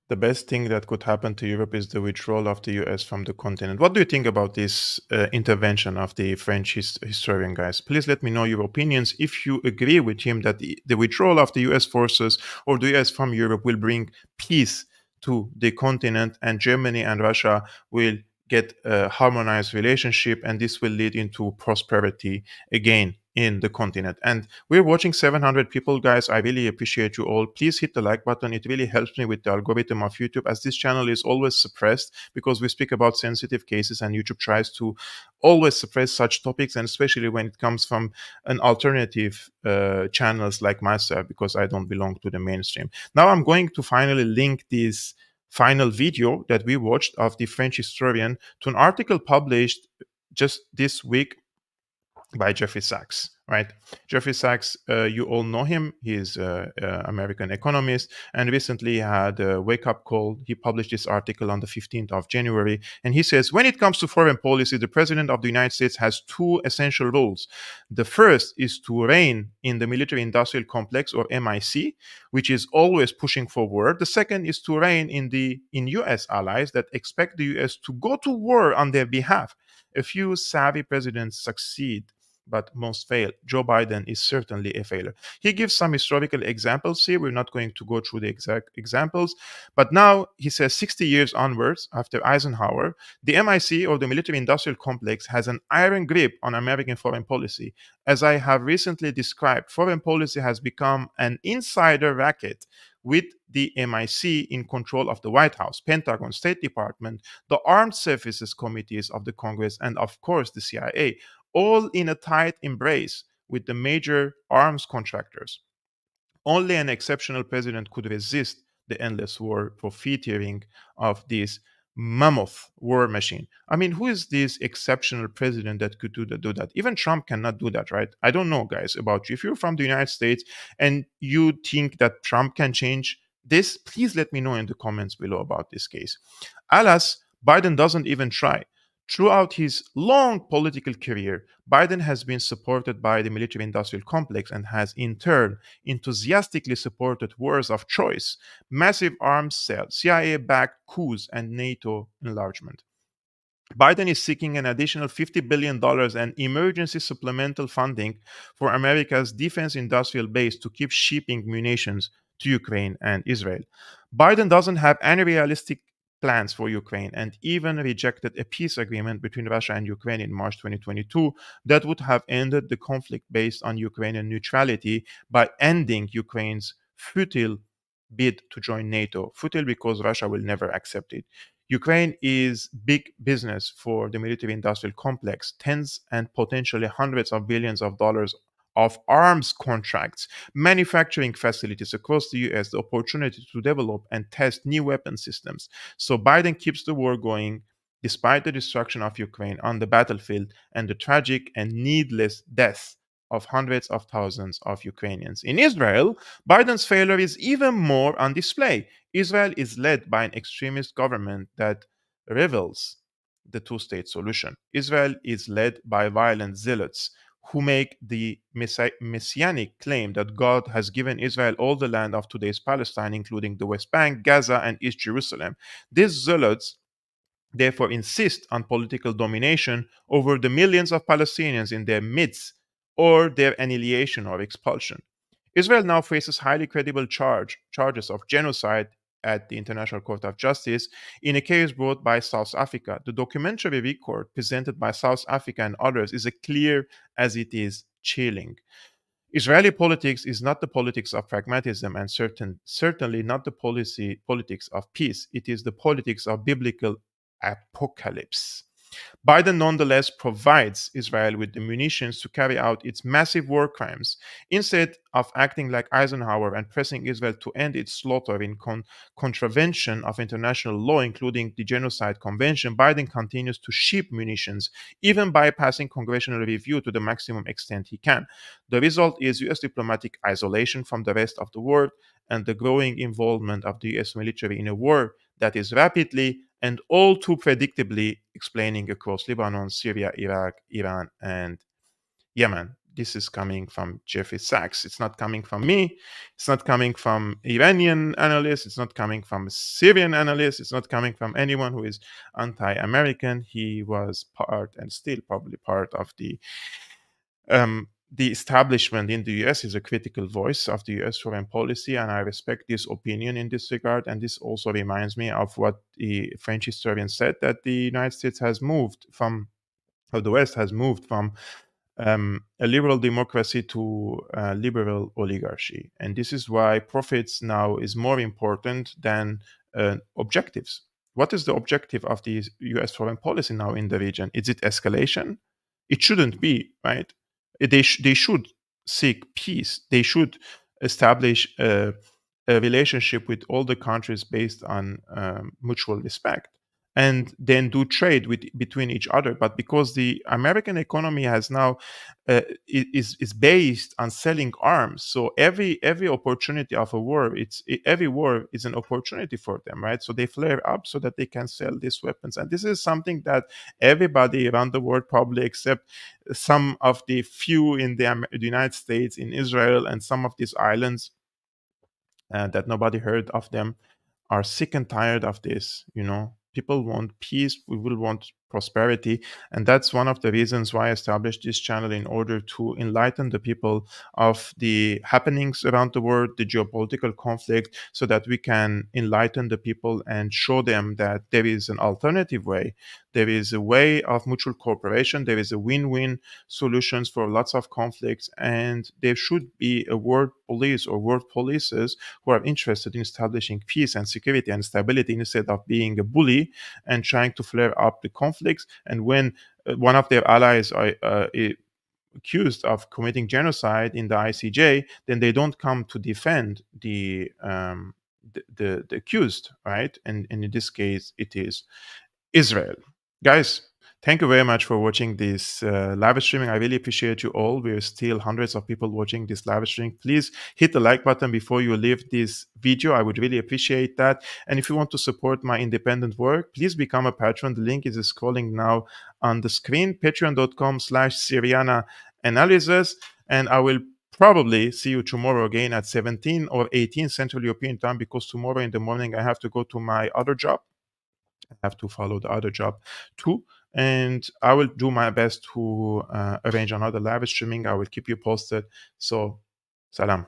The best thing that could happen to Europe is the withdrawal of the US from the continent. What do you think about this intervention of the French historian, guys? Please let me know your opinions. If you agree with him that the withdrawal of the US forces or the US from Europe will bring peace to the continent, and Germany and Russia will get a harmonized relationship, and this will lead into prosperity again in the continent. And we're watching 700 people, guys. I really appreciate you all. Please hit the like button. It really helps me with the algorithm of YouTube, as this channel is always suppressed because we speak about sensitive cases, and YouTube tries to always suppress such topics, and especially when it comes from an alternative channels like myself, because I don't belong to the mainstream. Now I'm going to finally link this final video that we watched of the French historian to an article published just this week by Jeffrey Sachs, right? Jeffrey Sachs, you all know him. He's an American economist, and recently had a wake-up call. He published this article on the 15th of January, and he says, when it comes to foreign policy, the President of the United States has 2 essential rules. The first is to rein in the military-industrial complex, or MIC, which is always pushing forward. The second is to rein in U.S. allies that expect the U.S. to go to war on their behalf. A few savvy presidents succeed, but most fail. Joe Biden is certainly a failure. He gives some historical examples here. We're not going to go through the exact examples, but now he says 60 years onwards, after Eisenhower, the MIC, or the military-industrial complex, has an iron grip on American foreign policy. As I have recently described, foreign policy has become an insider racket, with the MIC in control of the White House, Pentagon, State Department, the Armed Services Committees of the Congress, and of course the CIA, all in a tight embrace with the major arms contractors. Only an exceptional president could resist the endless war profiteering of these mammoth war machine. I mean, who is this exceptional president that could do that? Even Trump cannot do that, right? I don't know, guys, about you. If you're from the United States and you think that Trump can change this, please let me know in the comments below about this case. Alas, Biden doesn't even try. Throughout his long political career, Biden has been supported by the military industrial complex and has in turn enthusiastically supported wars of choice, massive arms sales, CIA-backed coups, and NATO enlargement. Biden is seeking an additional $50 billion and emergency supplemental funding for America's defense industrial base to keep shipping munitions to Ukraine and Israel. Biden doesn't have any realistic plans for Ukraine and even rejected a peace agreement between Russia and Ukraine in March 2022 that would have ended the conflict based on Ukrainian neutrality by ending Ukraine's futile bid to join NATO. Futile because Russia will never accept it. Ukraine is big business for the military industrial complex, tens and potentially hundreds of billions of dollars of arms contracts, manufacturing facilities across the US, the opportunity to develop and test new weapon systems. So Biden keeps the war going despite the destruction of Ukraine on the battlefield and the tragic and needless death of hundreds of thousands of Ukrainians. In Israel, Biden's failure is even more on display. Israel is led by an extremist government that revels the two-state solution. Israel is led by violent zealots who make the messianic claim that God has given Israel all the land of today's Palestine, including the West Bank, Gaza, and East Jerusalem. These zealots therefore insist on political domination over the millions of Palestinians in their midst or their annihilation or expulsion. Israel now faces highly credible charges of genocide at the International Court of Justice in a case brought by South Africa. The documentary record presented by South Africa and others is as clear as it is chilling. Israeli politics is not the politics of pragmatism and certainly not the politics of peace. It is the politics of biblical apocalypse. Biden nonetheless provides Israel with the munitions to carry out its massive war crimes. Instead of acting like Eisenhower and pressing Israel to end its slaughter in contravention of international law, including the Genocide Convention, Biden continues to ship munitions, even bypassing congressional review to the maximum extent he can. The result is U.S. diplomatic isolation from the rest of the world and the growing involvement of the U.S. military in a war that is rapidly and all too predictably explaining across Lebanon, Syria, Iraq, Iran, and Yemen. This is coming from Jeffrey Sachs. It's not coming from me. It's not coming from Iranian analysts. It's not coming from Syrian analysts. It's not coming from anyone who is anti-American. He was part and still probably part of the establishment in the US. Is a critical voice of the US foreign policy, and I respect this opinion in this regard. And this also reminds me of what the French historian said, that the United States has moved from, or the West has moved from a liberal democracy to liberal oligarchy. And this is why profits now is more important than objectives. What is the objective of the US foreign policy now in the region? Is it escalation? It shouldn't be, right? They should seek peace. They should establish a relationship with all the countries based on mutual respect, and then do trade between each other. But because the American economy has now is based on selling arms, so every opportunity of a war, every war is an opportunity for them, right? So they flare up so that they can sell these weapons, and this is something that everybody around the world, probably except some of the few in the United States, in Israel, and some of these islands that nobody heard of them, are sick and tired of this. People want peace. We will want prosperity. And that's one of the reasons why I established this channel, in order to enlighten the people of the happenings around the world, the geopolitical conflict, so that we can enlighten the people and show them that there is an alternative way. There is a way of mutual cooperation. There is a win-win solutions for lots of conflicts. And there should be a world police or world polices who are interested in establishing peace and security and stability, instead of being a bully and trying to flare up the conflicts. And when one of their allies are accused of committing genocide in the ICJ, then they don't come to defend the the accused, right? And in this case, it is Israel. Guys, thank you very much for watching this live streaming. I really appreciate you all. We're still hundreds of people watching this live stream. Please hit the like button before you leave this video. I would really appreciate that. And if you want to support my independent work, please become a patron. The link is scrolling now on the screen, patreon.com/Syriana Analysis. And I will probably see you tomorrow again at 17 or 18 Central European time, because tomorrow in the morning I have to go to my other job. I have to follow the other job too. And I will do my best to arrange another live streaming. I will keep you posted. So, salam.